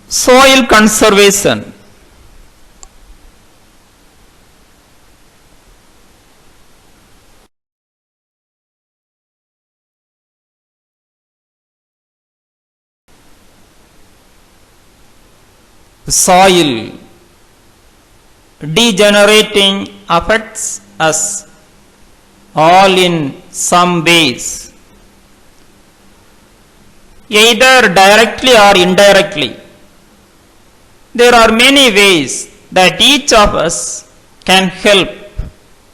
Soil conservation. Soil degenerating affects us all in some ways, either directly or indirectly. There are many ways that each of us can help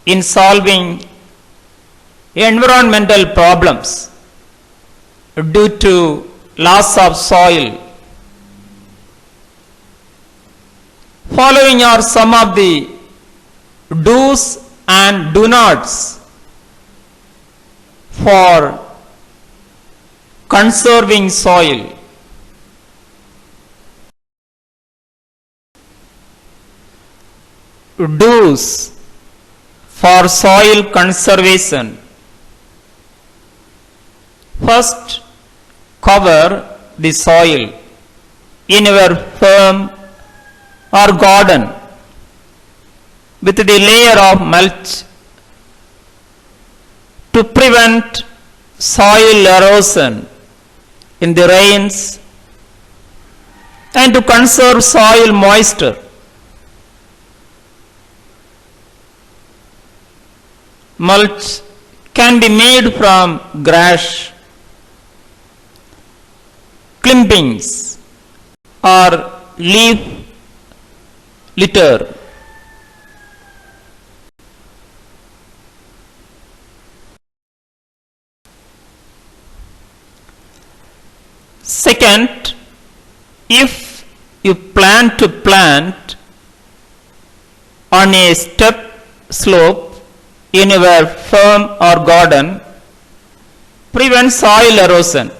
in solving environmental problems due to loss of soil. Following are some of the do's and do nots for conserving soil. Do's for soil conservation. First, cover the soil in your farm or garden with the layer of mulch to prevent soil erosion in the rains and to conserve soil moisture. Mulch can be made from grass, clippings, or leaf litter. Second, if you plan to plant on a step slope in your farm or garden, prevent soil erosion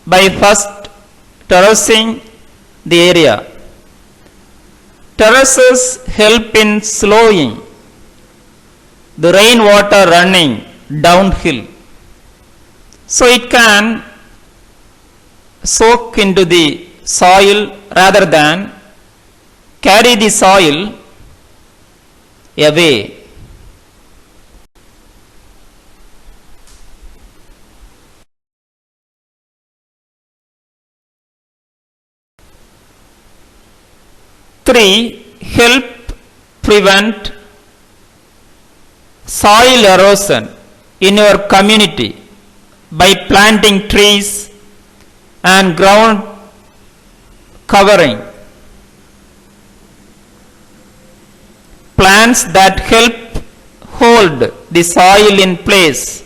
by first terracing the area. Terraces help in slowing the rainwater running downhill, so it can soak into the soil rather than carry the soil away. Three, help prevent soil erosion in your community by planting trees and ground covering. Plants that help hold the soil in place.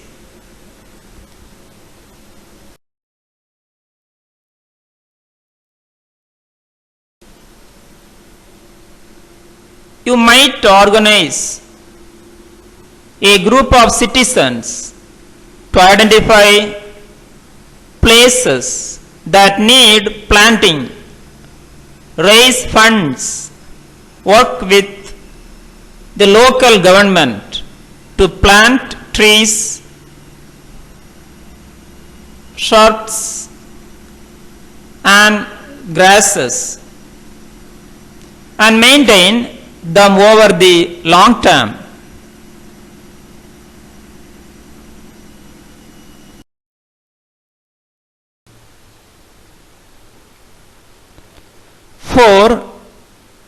You might organize a group of citizens to identify places that need planting, raise funds, work with the local government to plant trees, shrubs, and grasses, and maintain them over the long term. Four,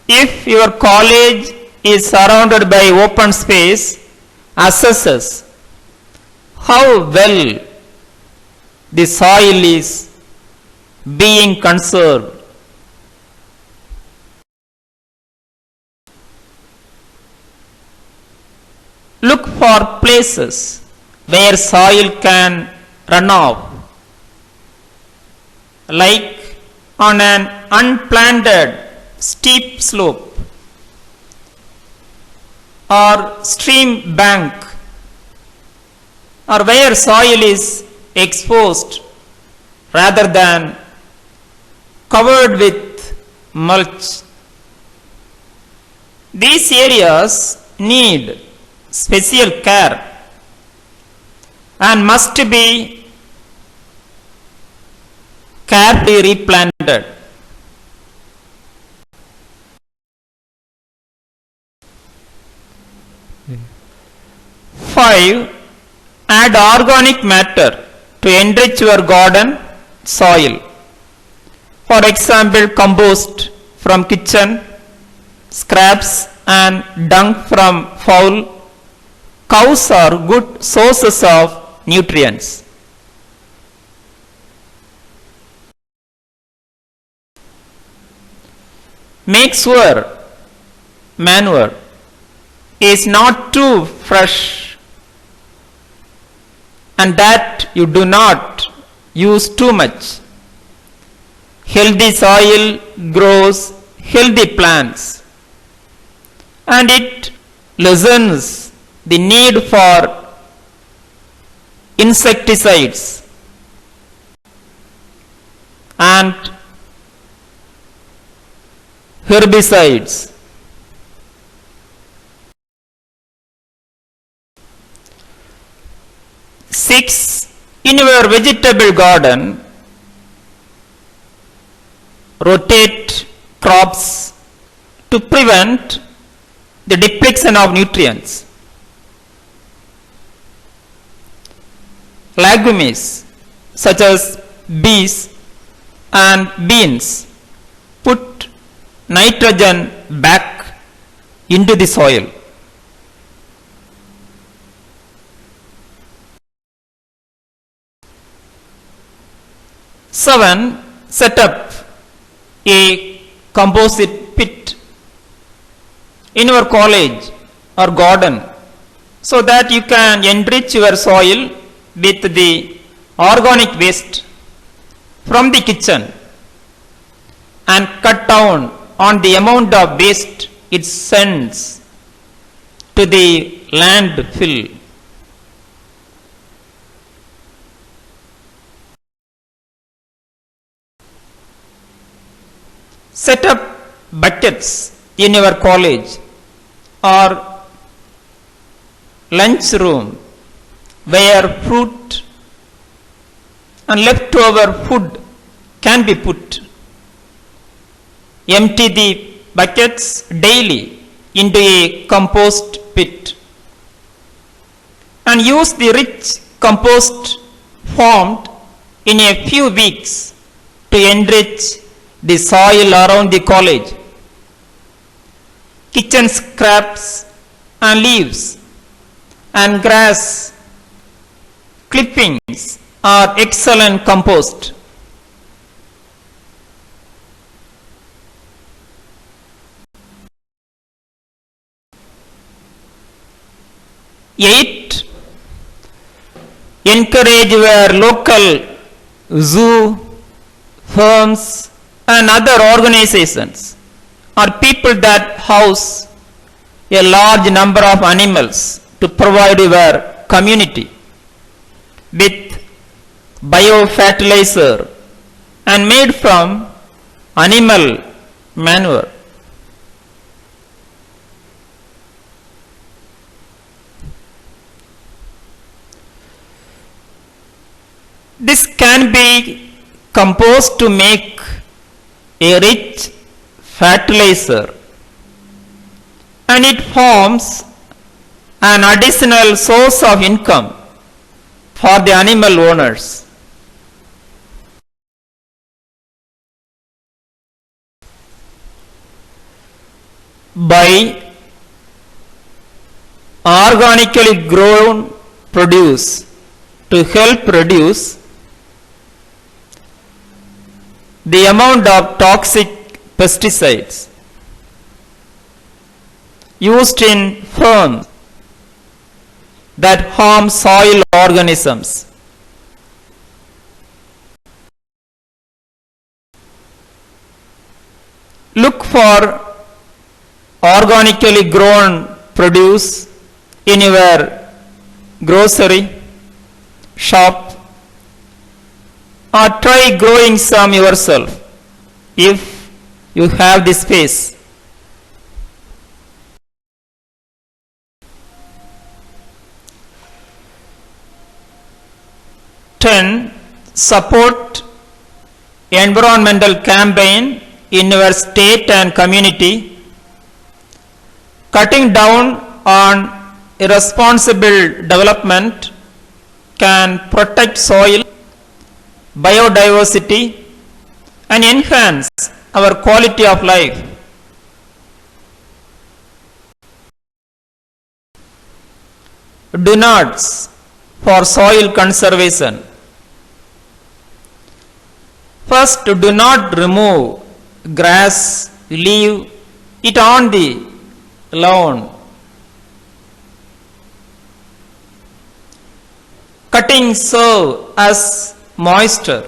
if your college is surrounded by open space, assesses how well the soil is being conserved. Look for places where soil can run off, like on an unplanted steep slope or stream bank, or where soil is exposed rather than covered with mulch. These areas need special care and must be carefully replanted. 5. Add organic matter to enrich your garden soil. For example, compost from kitchen, scraps and dung from fowl. Cows are good sources of nutrients. Make sure manure is not too fresh and that you do not use too much. Healthy soil grows healthy plants and it lessens the need for insecticides and herbicides. 6. In your vegetable garden, rotate crops to prevent the depletion of nutrients. Legumes such as peas and beans put nitrogen back into the soil. Seven, set up a composite pit in your college or garden so that you can enrich your soil with the organic waste from the kitchen and cut down on the amount of waste it sends to the landfill. Set up buckets in your college or lunch room where fruit and leftover food can be put. Empty the buckets daily into a compost pit and use the rich compost formed in a few weeks to enrich the soil around the college. Kitchen scraps and leaves and grass clippings are excellent compost. 8. Encourage your local zoo, firms and other organizations or people that house a large number of animals to provide your community with biofertilizer and made from animal manure. This can be composed to make a rich fertilizer and it forms an additional source of income for the animal owners. Buy organically grown produce to help reduce the amount of toxic pesticides used in farms that harm soil organisms. Look for organically grown produce in your grocery shop or try growing some yourself if you have the space. 10. Support environmental campaign in your state and community. Cutting down on a responsible development can protect soil, biodiversity, and enhance our quality of life. Do nots for soil conservation. First, do not remove grass, leave it on the lawn. Cuttings serve as moisture,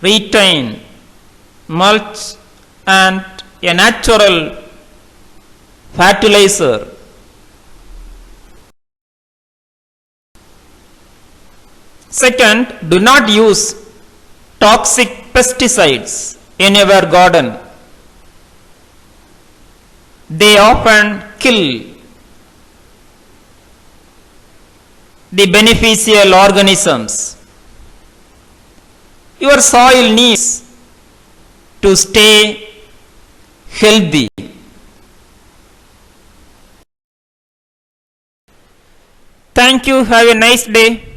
retain mulch and a natural fertilizer. Second, do not use toxic pesticides in your garden. They often kill the beneficial organisms. Your soil needs to stay healthy. Thank you. Have a nice day.